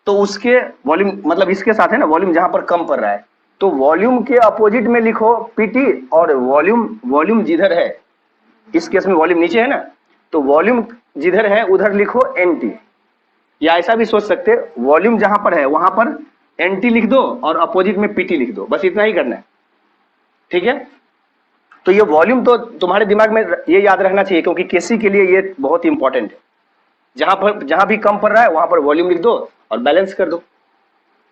तो उसके वॉल्यूम मतलब इसके साथ है ना, वॉल्यूम जहां पर कम पड़ रहा है तो वॉल्यूम के अपोजिट में लिखो पीटी, और वॉल्यूम जिधर है, इस केस में वॉल्यूम नीचे है ना, तो वॉल्यूम जिधर है उधर लिखो एनटी, या ऐसा भी सोच सकते वॉल्यूम जहां पर है वहां पर एनटी लिख दो और अपोजिट में पीटी लिख दो, बस इतना ही करना है। ठीक है, तो ये वॉल्यूम तो तुम्हारे दिमाग में ये याद रखना चाहिए क्योंकि केसी के लिए ये बहुत इंपॉर्टेंट है। जहां भी कम पड़ रहा है वहां पर वॉल्यूम लिख दो और बैलेंस कर दो।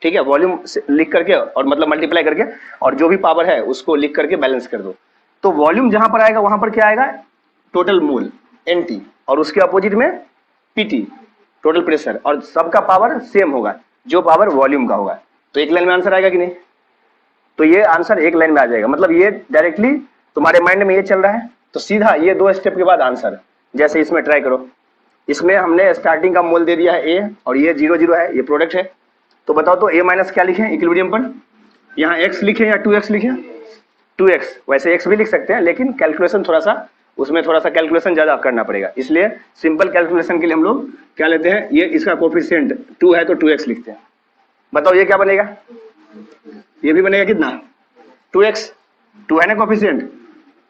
ठीक है, वॉल्यूम लिख करके और मतलब मल्टीप्लाई करके और जो भी पावर है उसको लिख करके बैलेंस कर दो। तो वॉल्यूम जहां पर आएगा वहां पर क्या आएगा, टोटल मोल एनटी, और उसके अपोजिट में पीटी टोटल प्रेशर, और सबका पावर सेम होगा जो पावर वॉल्यूम का होगा। तो एक लाइन में आंसर आएगा कि नहीं? तो ये आंसर एक लाइन में आ जाएगा, मतलब ये डायरेक्टली तुम्हारे माइंड में ये चल रहा है, तो सीधा ये 2 स्टेप के बाद आंसर। जैसे इसमें ट्राई करो, इसमें हमने स्टार्टिंग का मोल दे दिया है ए, और ये 0 0 है, ये प्रोडक्ट है। तो बताओ तो ए माइनस क्या लिखें इक्विलिब्रियम पर? यहाँ x लिखें या 2x लिखें? 2x, वैसे x भी लिख सकते हैं, लेकिन कैलकुलेशन थोड़ा सा, उसमें थोड़ा सा कैलकुलेशन ज्यादा करना पड़ेगा, इसलिए सिंपल कैलकुलेशन के लिए हम लोग क्या लेते हैं, ये इसका कोफिशिएंट 2 है तो 2x लिखते हैं। बताओ ये क्या बनेगा? ये भी बनेगा कितना? 2x, 2 है ना कोफिशिएंट,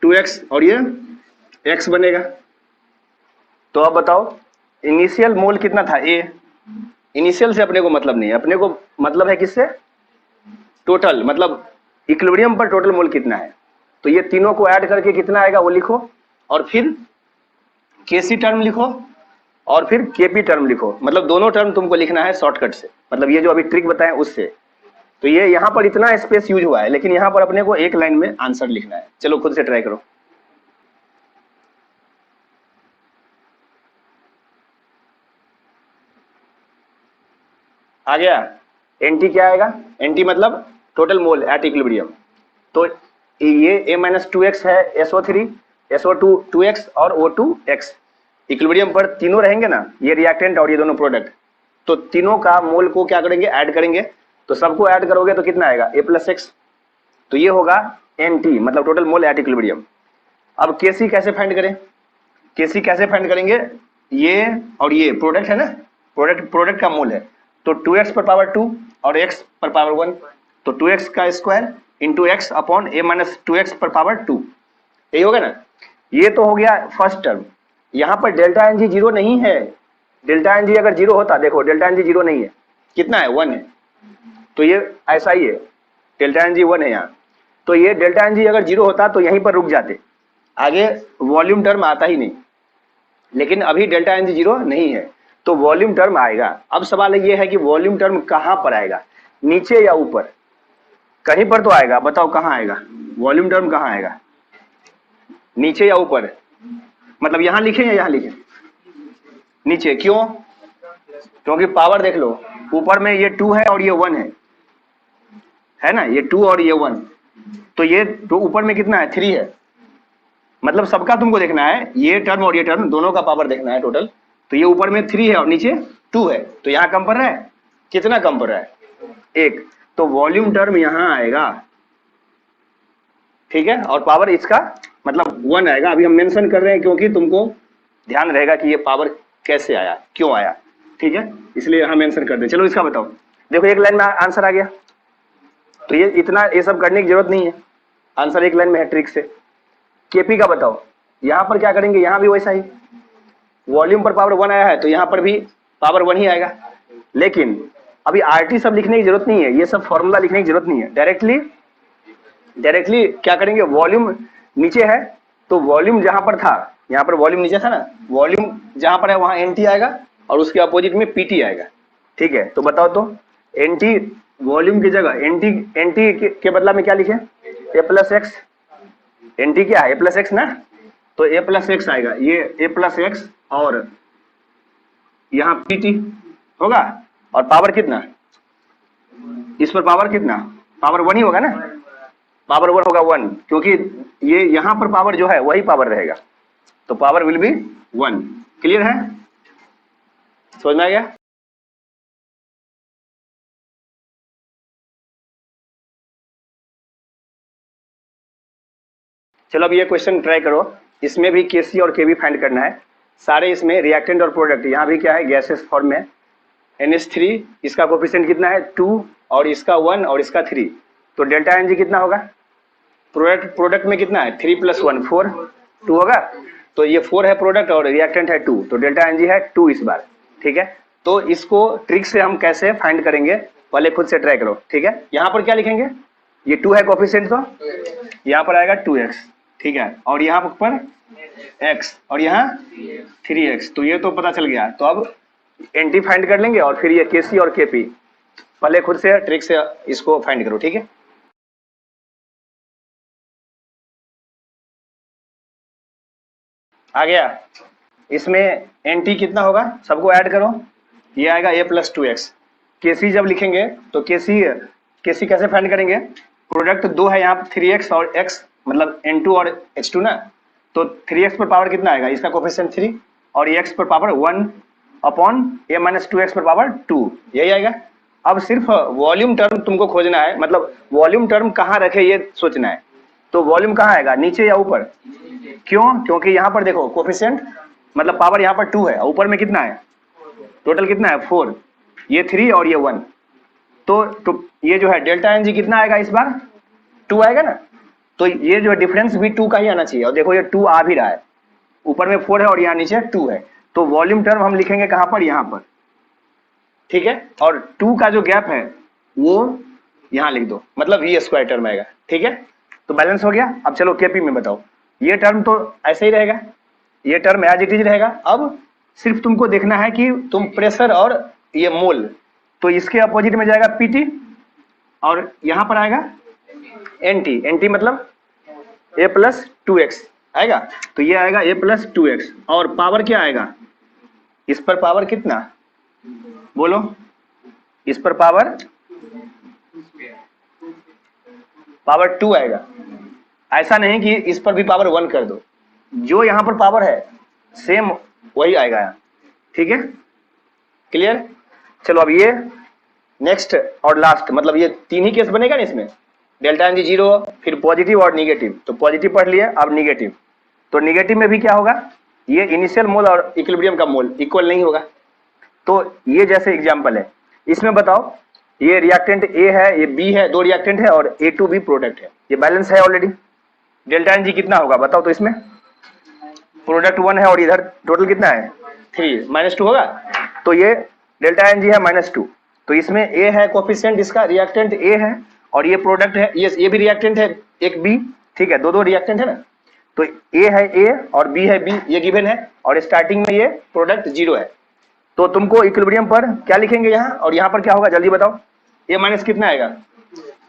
2x, और ये x बनेगा। तो अब बताओ इनिशियल मोल कितना था a? इनिशियल से अपने को मतलब नहीं है, अपने को मतलब है किससे? टोटल, मतलब इक्विलिब्रियम पर टोटल मोल कितना है। तो ये तीनों को ऐड करके कितना आएगा वो लिखो, और फिर केसी टर्म लिखो, और फिर केपी टर्म लिखो। मतलब दोनों टर्म तुमको लिखना है शॉर्टकट से, मतलब ये जो अभी ट्रिक बताएं उससे। तो ये यहाँ पर इतना स्पेस यूज हुआ है, लेकिन यहाँ पर अपने को एक लाइन में आंसर लिखना है। चलो खुद से ट्राई करो। आ गया? एनटी क्या आएगा? एनटी मतलब टोटल मोल एट इक्विलिब्रियम। तो ये a-2x है SO3, SO2 2x और O2 x। इक्विलिब्रियम पर तीनों रहेंगे ना, ये रिएक्टेंट और ये दोनों प्रोडक्ट, तो तीनों का मोल को क्या करेंगे? ऐड करेंगे। तो सबको ऐड करोगे तो कितना आएगा? a+x। तो ये होगा NT, मतलब टोटल मोल एट इक्विलिब्रियम। अब केसी कैसे फाइंड करें? केसी कैसे फाइंड करेंगे? ये और ये प्रोडक्ट है ना, प्रोडक्ट का मोल है, तो 2x पर पावर 2 और x पर पावर 1, तो 2x का square into x upon a-2x पर पावर 2, यही होगा ना। ये तो हो गया फर्स्ट टर्म। यहाँ पर डेल्टा एन जी 0 नहीं है। डेल्टा एन जी अगर 0 होता, देखो डेल्टा एन जी 0 नहीं है, कितना है? 1 है। तो ये ऐसा ही है, डेल्टा एन जी 1 है यहाँ। तो ये डेल्टा एन जी अगर 0 होता तो यहीं पर रुक जाते, आगे वॉल्यूम टर्म आता ही नहीं। लेकिन अभी डेल्टा एन जी 0 नहीं है, तो वॉल्यूम टर्म आएगा। अब सवाल ये है कि वॉल्यूम टर्म कहां पर आएगा, नीचे या ऊपर? कहीं पर तो आएगा, बताओ कहां आएगा वॉल्यूम टर्म? कहां आएगा, नीचे या ऊपर? मतलब यहां लिखें या यहां लिखें? नीचे। क्यों? क्योंकि पावर देख लो, ऊपर में ये 2 है और ये 1 है ना, ये 2 और ये 1, तो ये तो ऊपर में कितना है? 3 है। मतलब सबका तुमको देखना है, ये टर्म और ये टर्म दोनों का पावर देखना है टोटल। तो ये ऊपर में 3 है और नीचे 2 है, तो यहाँ कम पड़ रहा है, कितना कम पड़ रहा है? 1। तो वॉल्यूम टर्म यहाँ आएगा, ठीक है, और पावर इसका मतलब 1 आएगा। अभी हम मेंशन कर रहे हैं क्योंकि तुमको ध्यान रहेगा कि ये पावर कैसे आया, क्यों आया, ठीक है, इसलिए यहाँ मेंशन कर दे। चलो इसका बताओ। देखो एक लाइन में आंसर आ गया, तो ये इतना ये सब करने की जरूरत नहीं है, आंसर एक लाइन में है ट्रिक से। केपी का बताओ, यहाँ पर क्या करेंगे? यहाँ भी वैसा ही, वॉल्यूम पर पावर 1 आया है तो यहाँ पर भी पावर 1 ही आएगा। लेकिन अभी आरटी सब लिखने की जरूरत नहीं है, ये सब फॉर्मूला लिखने की जरूरत नहीं है। डायरेक्टली क्या करेंगे? वॉल्यूम नीचे है तो वॉल्यूम जहां पर था, यहाँ पर वॉल्यूम नीचे था ना, वॉल्यूम जहां पर है वहां एनटी आएगा और उसके अपोजिट में पीटी आएगा, ठीक है। तो बताओ तो एनटी वॉल्यूम की जगह एनटी के बदला में क्या लिखे? a+x। एनटी क्या है? a+x ना, तो a+x आएगा, ये a+x और यहाँ पीटी होगा। और पावर कितना? इस पर पावर कितना? पावर 1 ही होगा ना, पावर 1 होगा 1, क्योंकि ये यहाँ पर पावर जो है वही पावर रहेगा, तो पावर विल बी 1। क्लियर है? समझ में आ गया? चलो अब ये क्वेश्चन ट्राई करो, इसमें भी केसी और केवी फाइंड करना है। सारे इसमें रिएक्टेंट और प्रोडक्ट, यहाँ भी क्या है? गैसेस फॉर्म में NH3, इसका कोफिशिएंट कितना है? 2, और इसका 1 और इसका 3, तो डेल्टा एनजी कितना होगा? प्रोडक्ट में कितना है? 3 + 1 4, 2 होगा। तो ये 4 है प्रोडक्ट और रिएक्टेंट है 2, तो डेल्टा एनजी है 2 इस बार, ठीक है। तो इसको ट्रिक से हम कैसे फाइंड करेंगे, पहले खुद से ट्राई करो, ठीक है। यहाँ पर क्या लिखेंगे? ये 2 है कोफिशिएंट, तो यहाँ पर आएगा 2x, ठीक है, और यहाँ पर x और यहाँ 3x, तो ये तो पता चल गया। तो अब एनटी फाइंड कर लेंगे और फिर ये केसी और केपी, पहले खुद से ट्रिक से इसको फाइंड करो, ठीक है। आ गया? इसमें एन टी कितना होगा, सबको ऐड करो, ये आएगा a प्लस 2x। के सी जब लिखेंगे तो के सी कैसे फाइंड करेंगे, प्रोडक्ट दो है यहाँ 3x और x, मतलब n2 और h2 ना, तो 3x पर पावर कितना आएगा, इसका कोफिशिएंट 3 और ये x पर power 1 upon a minus 2x पर पावर 2, यही आएगा। अब सिर्फ वॉल्यूम टर्म तुमको खोजना है, मतलब वॉल्यूम टर्म कहाँ रखे ये सोचना है। तो वॉल्यूम कहाँ आएगा, नीचे या ऊपर, क्यों, क्योंकि यहाँ पर देखो कोफिशिएंट मतलब पावर यहाँ पर 2 है, ऊपर में कितना है, टोटल कितना है 4, ये 3 और ये 1, तो ये जो है डेल्टा एन जी कितना आएगा इस बार 2 आएगा ना, तो ये जो डिफरेंस भी 2 का ही आना चाहिए। और देखो ये 2 आ भी रहा है, ऊपर में 4 है और यहाँ नीचे 2 है, तो वॉल्यूम टर्म हम लिखेंगे कहाँ पर, यहाँ पर, ठीक है। और 2 का जो गैप है वो यहाँ लिख दो, मतलब वी स्क्वायर टर्म आएगा, ठीक है। तो बैलेंस हो गया। अब चलो केपी में बताओ, ये टर्म तो ऐसे ही रहेगा, ये टर्म एज इट इज रहेगा। अब सिर्फ तुमको देखना है कि तुम प्रेशर और ये मोल, तो इसके अपोजिट में जाएगा पीटी और यहाँ पर आएगा एनटी, एनटी मतलब ए प्लस 2x आएगा, तो ये आएगा ए प्लस 2x। और पावर क्या आएगा, इस पर पावर कितना बोलो, इस पर पावर 2 आएगा। ऐसा नहीं कि इस पर भी पावर 1 कर दो, जो यहाँ पर पावर है सेम वही आएगा यहाँ, ठीक है, क्लियर। चलो अब ये नेक्स्ट और लास्ट, मतलब ये 3 ही केस बनेगा ना इसमें, डेल्टा एन जी 0, फिर पॉजिटिव और निगेटिव। तो पॉजिटिव पढ़ लिए, अब निगेटिव। तो निगेटिव में भी क्या होगा, ये इनिशियल मोल और इक्विलिब्रियम का मोल इक्वल नहीं होगा। तो ये जैसे एग्जांपल है, इसमें बताओ ये रिएक्टेंट ए है, ये बी है, 2 रिएक्टेंट है और A2 भी प्रोडक्ट है, ये बैलेंस है ऑलरेडी। डेल्टा एन जी कितना होगा बताओ, तो इसमें प्रोडक्ट 1 है और इधर टोटल कितना है 3, -2 होगा, तो ये डेल्टा एन जी है -2। तो इसमें ए है कोफिशिएंट, इसका रिएक्टेंट ए है और ये प्रोडक्ट है, ये भी रिएक्टेंट है एक बी, ठीक है, दो रिएक्टेंट है ना। तो ए है ए और बी है बी, ये गिवन है, और स्टार्टिंग में ये प्रोडक्ट 0 है। तो तुमको इक्विलिब्रियम पर क्या लिखेंगे यहाँ, और यहाँ पर क्या होगा जल्दी बताओ, ए माइनस कितना आएगा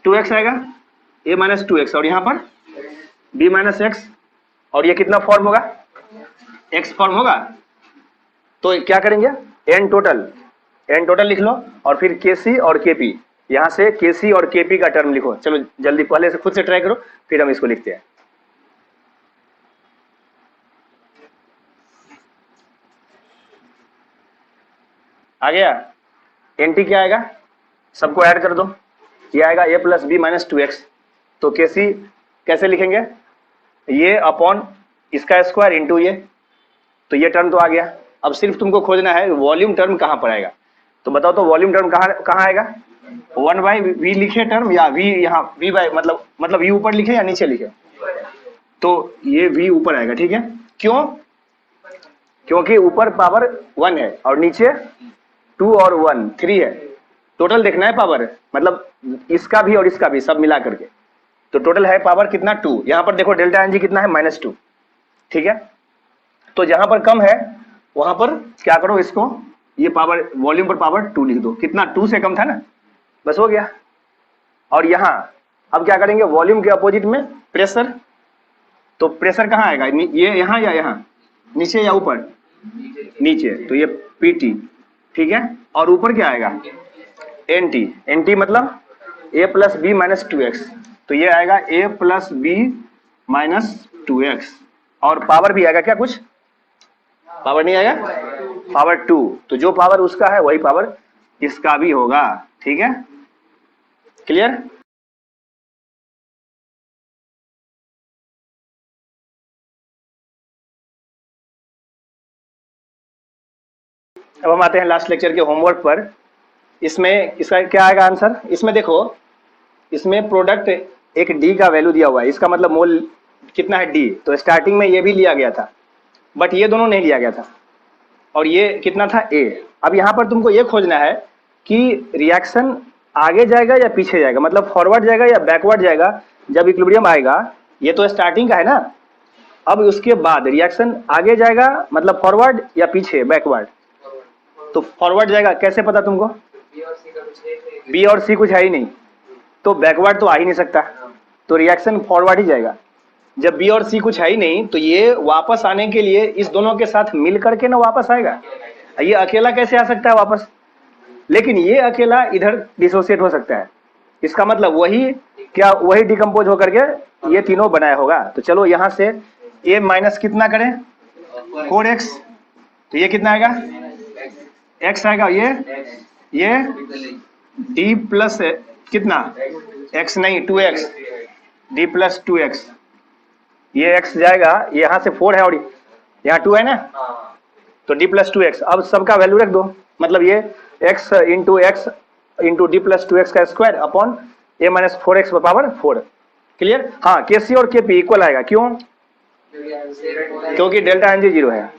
2x आएगा, ए माइनस 2x, और यहाँ पर बी माइनस एक्स, और ये कितना फॉर्म होगा, x फॉर्म होगा। तो क्या करेंगे, एन टोटल लिख लो, और फिर केसी और केपी, यहाँ से केसी और केपी का टर्म लिखो। चलो जल्दी पहले से खुद से ट्राई करो, फिर हम इसको लिखते हैं। आ गया, एन टी क्या आएगा, सबको ऐड कर दो, ये आएगा ए प्लस बी माइनस 2x। तो केसी कैसे लिखेंगे, ये अपॉन इसका स्क्वायर इंटू ये, तो ये टर्म तो आ गया। अब सिर्फ तुमको खोजना है वॉल्यूम टर्म कहाँ पर आएगा। तो बताओ तो वॉल्यूम टर्म कहाँ आएगा, 1/v लिखे टर्म, या v यहाँ v बाय मतलब v ऊपर लिखे या नीचे लिखे, तो ये v ऊपर आएगा, ठीक है। क्यों, क्योंकि ऊपर पावर 1 है और नीचे 2 और 1 3 है, टोटल देखना है पावर, मतलब इसका भी और इसका भी सब मिला करके, तो टोटल है पावर कितना 2। यहाँ पर देखो डेल्टा एन जी कितना है -2, ठीक है। तो जहां पर कम है वहां पर क्या करो, इसको ये पावर वॉल्यूम पर पावर 2 लिख दो, कितना 2 से कम था ना, बस हो गया। और यहाँ अब क्या करेंगे, वॉल्यूम के अपोजिट में प्रेशर, तो प्रेशर कहाँ आएगा, ये यहाँ या यहाँ, नीचे या ऊपर, नीचे, तो ये पीटी, ठीक है। और ऊपर क्या आएगा एनटी, एनटी मतलब ए प्लस बी माइनस 2x, तो ये आएगा ए प्लस बी माइनस 2x। और पावर भी आएगा क्या, कुछ पावर नहीं आएगा, पावर 2, तो जो पावर उसका है वही पावर इसका भी होगा, ठीक है, क्लियर। अब हम आते हैं लास्ट लेक्चर के होमवर्क पर। इसमें इसका क्या आएगा आंसर, इसमें देखो, इसमें प्रोडक्ट एक डी का वैल्यू दिया हुआ है, इसका मतलब मोल कितना है डी, तो स्टार्टिंग में ये भी लिया गया था, बट ये दोनों नहीं लिया गया था, और ये कितना था ए। अब यहाँ पर तुमको ये खोजना है कि रिएक्शन आगे जाएगा या पीछे जाएगा, मतलब फॉरवर्ड जाएगा या बैकवर्ड जाएगा जब इक्विलिब्रियम आएगा। ये तो स्टार्टिंग का है ना, अब उसके बाद रिएक्शन आगे जाएगा मतलब फॉरवर्ड या पीछे बैकवर्ड, तो फॉरवर्ड जाएगा, कैसे पता तुमको, बी और सी कुछ है ही नहीं, तो बैकवर्ड तो आ ही नहीं सकता, तो रिएक्शन फॉरवर्ड ही जाएगा। जब बी और सी कुछ है ही नहीं तो ये वापस आने के लिए इस दोनों के साथ मिल करके ना वापस आएगा। ये अकेला कैसे आ सकता है वापस, लेकिन ये अकेला इधर डिसोसिएट हो सकता है। इसका मतलब वही क्या, वही डिकम्पोज होकर के ये तीनों बनाया होगा। तो चलो यहाँ से a माइनस कितना करें 4x, तो ये कितना आएगा x आएगा, ये d प्लस कितना x नहीं 2x, d प्लस 2x, ये x जाएगा, यहाँ से 4 है और यहाँ 2 है ना, तो d प्लस 2x। अब सबका वैल्यू रख दो, मतलब ये x into D plus 2x का square upon a minus 4x power 4। Clear. हाँ, के सी और के पी इक्वल आएगा, क्यों, क्योंकि डेल्टा एन जी 0 है।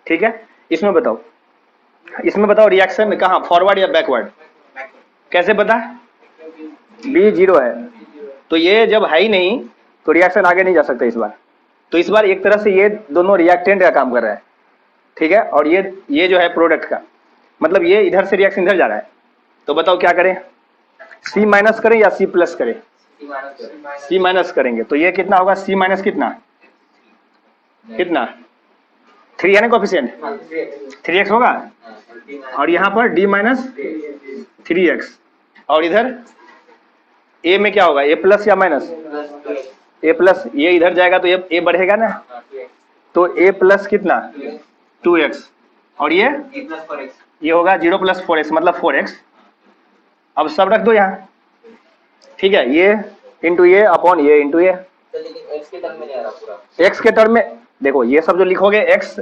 ठीक है, इसमें बताओ रिएक्शन कहाँ, फॉरवर्ड या बैकवर्ड, कैसे पता, बी 0 है तो ये जब है ही नहीं तो रिएक्शन आगे नहीं जा सकता इस बार। तो इस बार एक तरह से ये दोनों रिएक्टेंट का काम कर रहा है। ठीक है, और ये जो है प्रोडक्ट का, मतलब ये इधर से रिएक्शन इधर जा रहा है। तो बताओ क्या करें, सी माइनस करें या सी प्लस करें, सी माइनस करेंगे तो ये कितना होगा, सी माइनस कितना 3 है ना कोफिशिएंट, 3x होगा, और यहाँ पर d माइनस 3x, और इधर a में क्या होगा, a प्लस या माइनस, a प्लस, ये इधर जाएगा तो a बढ़ेगा ना, तो a प्लस कितना 2x, और ये होगा 0 प्लस 4x मतलब 4x। अब सब रख दो यहाँ, ठीक है, ये इंटू ये अपॉन ये इंटू ये, x के टर्म में देखो, ये सब जो लिखोगे x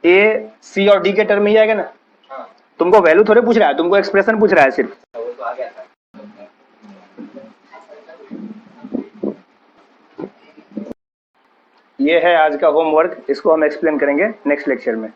a c और d के टर्म में ही आएगा ना। तुमको वैल्यू थोड़े पूछ रहा है, तुमको एक्सप्रेशन पूछ रहा है सिर्फ। ये है आज का होमवर्क, इसको हम एक्सप्लेन करेंगे नेक्स्ट लेक्चर में।